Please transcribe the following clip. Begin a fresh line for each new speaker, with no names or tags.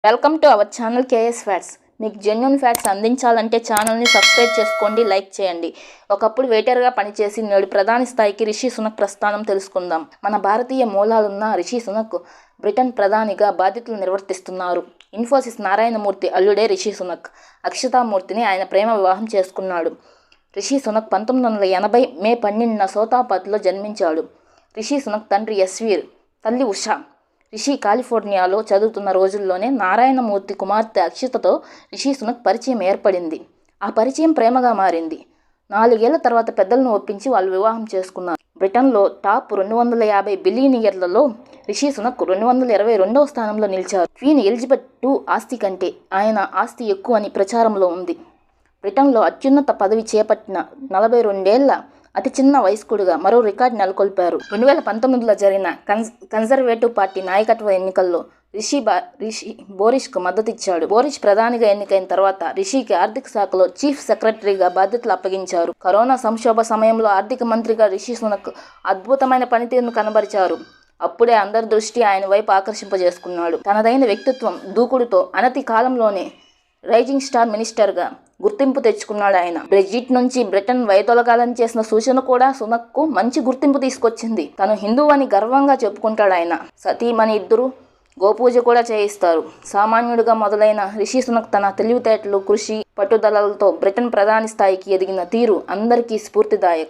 Welcome to our channel KS fats. మీకు genuine fats అందించాలంటే ఛానల్ని subscribe చేసుకోండి, లైక్ చేయండి. ఒకప్పుడు వెయిటర్గా పనిచేసి నేడు ప్రధాని స్థాయికి రిషి సునక్ ప్రస్థానం తెలుసుకుందాం. మన భారతీయ మూలాలున్న రిషి సునక్ బ్రిటన్ ప్రధానిగా బాధ్యతలు నిర్వర్తిస్తున్నారు. ఇన్ఫోసిస్ నారాయణమూర్తి అల్లుడే రిషి సునక్. అక్షతామూర్తిని ఆయన ప్రేమ వివాహం చేసుకున్నాడు. రిషి సునక్ 1980 మే 12న సోతాపత్లో జన్మించాడు. రిషి సునక్ తండ్రి యశ్వీర్, తల్లి ఉషా. రిషి కాలిఫోర్నియాలో చదువుతున్న రోజుల్లోనే నారాయణమూర్తి కుమార్తె అక్షతతో రిషి సునక్ పరిచయం ఏర్పడింది. ఆ పరిచయం ప్రేమగా మారింది. 4 ఏళ్ల తర్వాత పెద్దలను ఒప్పించి వాళ్ళు వివాహం చేసుకున్నారు. బ్రిటన్లో టాప్ 250 బిలియనీర్లలో రిషి సునక్ 222వ స్థానంలో నిలిచారు. క్వీన్ ఎలిజబెత్ II ఆస్తి కంటే ఆయన ఆస్తి ఎక్కువ అని ప్రచారంలో ఉంది. బ్రిటన్లో అత్యున్నత పదవి చేపట్టిన 42 ఏళ్ల అతి చిన్న వయస్కుడిగా మరో రికార్డు నెలకొల్పారు. 2019లో జరిగిన కన్జర్వేటివ్ పార్టీ నాయకత్వ ఎన్నికల్లో రిషి బోరిస్కు మద్దతిచ్చాడు. బోరిస్ ప్రధానిగా ఎన్నికైన తర్వాత రిషికి ఆర్థిక శాఖలో చీఫ్ సెక్రటరీగా బాధ్యతలు అప్పగించారు. కరోనా సంక్షోభ సమయంలో ఆర్థిక మంత్రిగా రిషి సునక్ అద్భుతమైన పనితీరును కనబరిచారు. అప్పుడే అందరి దృష్టి ఆయన వైపు ఆకర్షింపజేసుకున్నాడు. తనదైన వ్యక్తిత్వం, దూకుడుతో అనతి కాలంలోనే రైజింగ్ స్టార్ మినిస్టర్గా గుర్తింపు తెచ్చుకున్నాడు ఆయన. బ్రెగ్జిట్ నుంచి బ్రిటన్ వైదొలగాలని చేసిన సూచన కూడా సునక్కు మంచి గుర్తింపు తీసుకొచ్చింది. తను హిందువు అని గర్వంగా చెప్పుకుంటాడు ఆయన. సతీమణి ఇద్దరు గోపూజ కూడా చేయిస్తారు. సామాన్యుడిగా మొదలైన రిషి సునక్ తన తెలివితేటలు, కృషి, పట్టుదలలతో బ్రిటన్ ప్రధాని స్థాయికి ఎదిగిన తీరు అందరికీ స్ఫూర్తిదాయకం.